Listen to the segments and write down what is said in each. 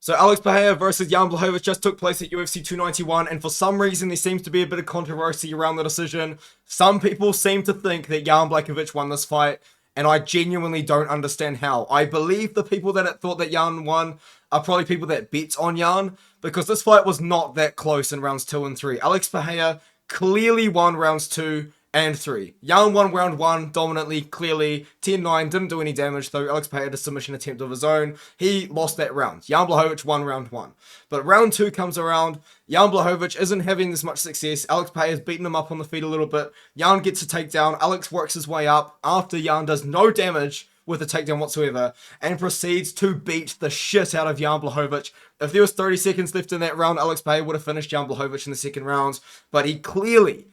So Alex Pereira versus Jan Blachowicz just took place at UFC 291, and for some reason there seems to be a bit of controversy around the decision. Some people seem to think that Jan Blachowicz won this fight, and I genuinely don't understand how. I believe the people that thought that Jan won are probably people that bet on Jan, because this fight was not that close in rounds 2 and 3. Alex Pereira clearly won rounds 2 and 3. Jan won round 1 dominantly, clearly. 10-9, didn't do any damage, though Alex Pereira had a submission attempt of his own. He lost that round. Jan Blachowicz won round 1. But round 2 comes around. Jan Blachowicz isn't having this much success. Alex Pereira's beating him up on the feet a little bit. Jan gets a takedown. Alex works his way up after Jan does no damage with a takedown whatsoever, and proceeds to beat the shit out of Jan Blachowicz. If there was 30 seconds left in that round, Alex Pereira would have finished Jan Blachowicz in the second round, but he clearly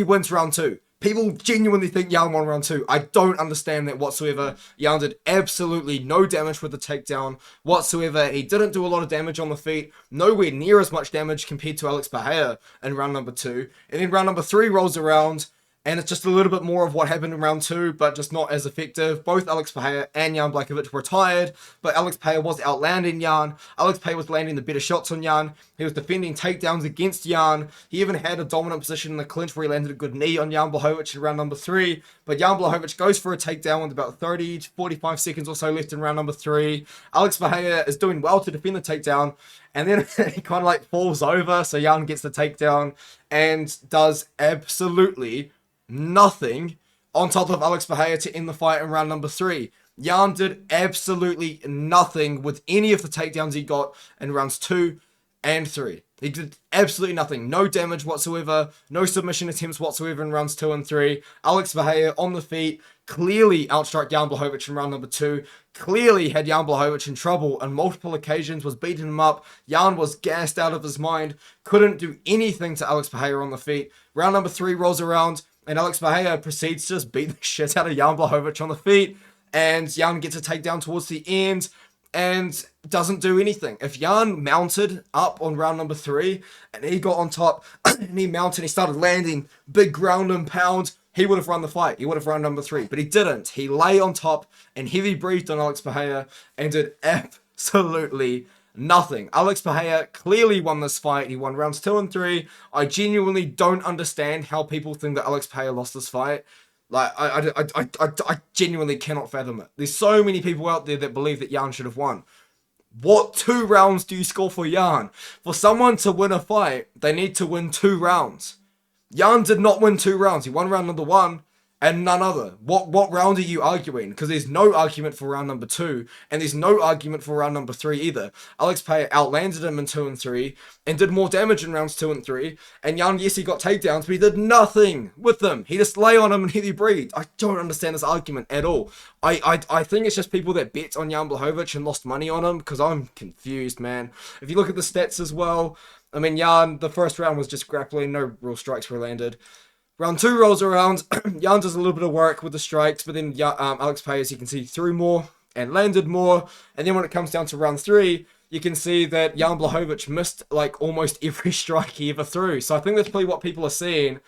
wins round 2. People genuinely think Jan won round 2. I don't understand that whatsoever. Jan did absolutely no damage with the takedown whatsoever. He didn't do a lot of damage on the feet. Nowhere near as much damage compared to Alex Pereira in round number 2. And then round number 3 rolls around, and it's just a little bit more of what happened in round 2, but just not as effective. Both Alex Pereira and Jan Blachowicz were tired, but Alex Pereira was outlanding Jan. Alex Pereira was landing the better shots on Jan. He was defending takedowns against Jan. He even had a dominant position in the clinch where he landed a good knee on Jan Blachowicz in round number 3. But Jan Blachowicz goes for a takedown with about 30 to 45 seconds or so left in round number 3. Alex Pereira is doing well to defend the takedown, and then he kind of like falls over, so Jan gets the takedown and does absolutely nothing on top of Alex Pereira to end the fight in round number 3. Jan did absolutely nothing with any of the takedowns he got in rounds 2 and 3. He did absolutely nothing. No damage whatsoever. No submission attempts whatsoever in rounds 2 and 3. Alex Pereira on the feet clearly outstruck Jan Blachowicz in round number 2. Clearly had Jan Blachowicz in trouble on multiple occasions, was beating him up. Jan was gassed out of his mind. Couldn't do anything to Alex Pereira on the feet. Round number 3 rolls around, and Alex Pereira proceeds to just beat the shit out of Jan Blachowicz on the feet. And Jan gets a takedown towards the end and doesn't do anything. If Jan mounted up on round number 3 and he got on top and he mounted and he started landing big ground and pound, he would have run the fight. He would have run number 3. But he didn't. He lay on top and heavy breathed on Alex Pereira and did absolutely nothing. Alex Pereira clearly won this fight. He won rounds 2 and 3. I genuinely don't understand how people think that Alex Pereira lost this fight. Like, I genuinely cannot fathom it. There's so many people out there that believe that Jan should have won. What 2 rounds do you score for Jan? For someone to win a fight, they need to win 2 rounds. Jan did not win 2 rounds. He won round number 1 and none other. What round are you arguing? Because there's no argument for round number 2, and there's no argument for round number 3 either. Alex Pereira outlanded him in 2 and 3, and did more damage in rounds 2 and 3. And Jan, yes, he got takedowns, but he did nothing with them. He just lay on him and he breathed. I don't understand this argument at all. I think it's just people that bet on Jan Blachowicz and lost money on him, because I'm confused, man. If you look at the stats as well, I mean, Jan, the first round was just grappling, no real strikes were landed. Round 2 rolls around, Jan does a little bit of work with the strikes, but then Alex Pereira, as you can see, threw more and landed more. And then when it comes down to round 3, you can see that Jan Blachowicz missed like almost every strike he ever threw. So I think that's probably what people are seeing.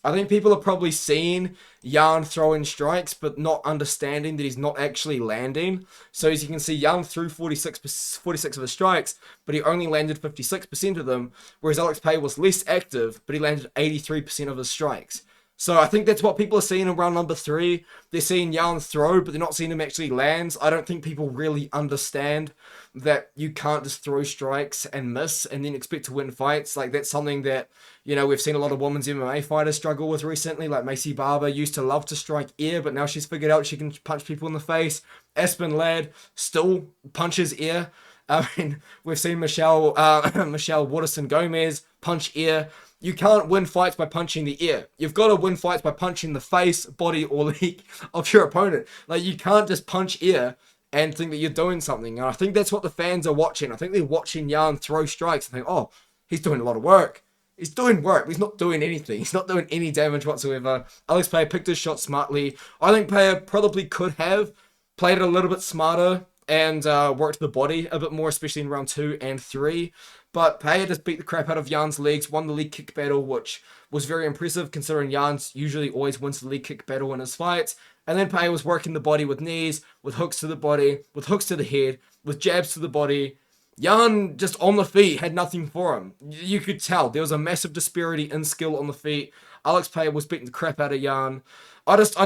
I think people are probably seeing Jan throwing strikes, but not understanding that he's not actually landing. So as you can see, Jan threw 46 of his strikes, but he only landed 56% of them, whereas Alex Pereira was less active, but he landed 83% of his strikes. So I think that's what people are seeing in round number 3. They're seeing Jan throw, but they're not seeing him actually land. I don't think people really understand that you can't just throw strikes and miss and then expect to win fights. Like, that's something that, you know, we've seen a lot of women's MMA fighters struggle with recently. Like Macy Barber used to love to strike air, but now she's figured out she can punch people in the face. Aspen Ladd still punches air. I mean, we've seen Michelle Waterson Gomez punch air. You can't win fights by punching the air. You've got to win fights by punching the face, body, or leg of your opponent. Like, you can't just punch air and think that you're doing something. And I think that's what the fans are watching. I think they're watching Jan throw strikes and think, oh, he's doing a lot of work. He's doing work. He's not doing anything. He's not doing any damage whatsoever. Alex Pereira picked his shot smartly. I think Pereira probably could have played it a little bit smarter and worked the body a bit more, especially in round 2 and 3. But Pereira just beat the crap out of Jan's legs, won the leg kick battle, which was very impressive considering Jan's usually always wins the leg kick battle in his fights. And then Pereira was working the body with knees, with hooks to the body, with hooks to the head, with jabs to the body, Jan, just on the feet, had nothing for him. You could tell there was a massive disparity in skill on the feet. Alex Pereira was beating the crap out of Jan. I just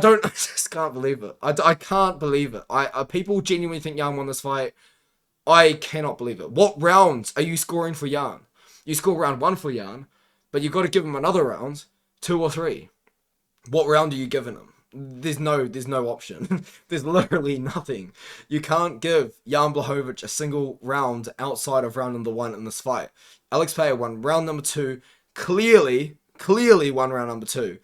can't believe it. I can't believe it. People genuinely think Jan won this fight. I cannot believe it. What rounds are you scoring for Jan? You score round 1 for Jan, but you've got to give him another round, 2 or 3. What round are you giving him? There's no option. There's literally nothing. You can't give Jan Blachowicz a single round outside of round number 1 in this fight. Alex Pereira won round number 2, clearly won round number 2.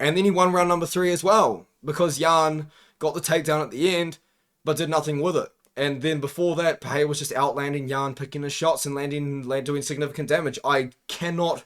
And then he won round number 3 as well, because Jan got the takedown at the end, but did nothing with it. And then before that, Pereira was just outlanding Jan, picking his shots and doing significant damage. I cannot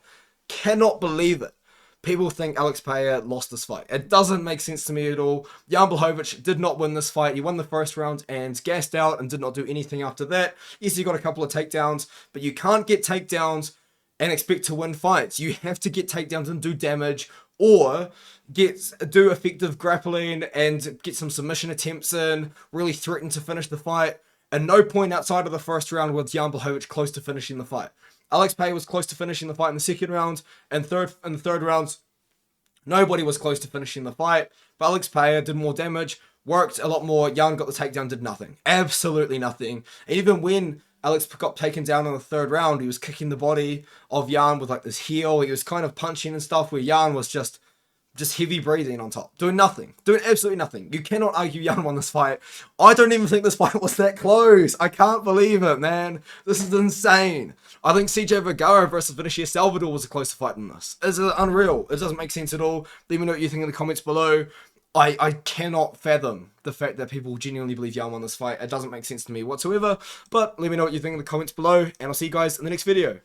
believe it. People think Alex Pereira lost this fight. It doesn't make sense to me at all. Jan Blachowicz did not win this fight. He won the first round and gassed out and did not do anything after that. Yes, he got a couple of takedowns, but you can't get takedowns and expect to win fights. You have to get takedowns and do damage, or do effective grappling and get some submission attempts in, really threaten to finish the fight. At no point outside of the first round was Jan Blachowicz close to finishing the fight. Alex Pereira was close to finishing the fight in the second round, and in the third round, nobody was close to finishing the fight. But Alex Pereira did more damage, worked a lot more. Jan got the takedown, did nothing. Absolutely nothing. Even when Alex got taken down in the third round, he was kicking the body of Jan with like this heel. He was kind of punching and stuff, where Jan was just heavy breathing on top, doing nothing, doing absolutely nothing. You cannot argue Jan won this fight. I don't even think this fight was that close. I can't believe it, man. This is insane. I think CJ Vergara versus Vinicius Salvador was a closer fight than this. It's unreal. It doesn't make sense at all. Let me know what you think in the comments below. I cannot fathom the fact that people genuinely believe Jan won this fight. It doesn't make sense to me whatsoever. But let me know what you think in the comments below, and I'll see you guys in the next video.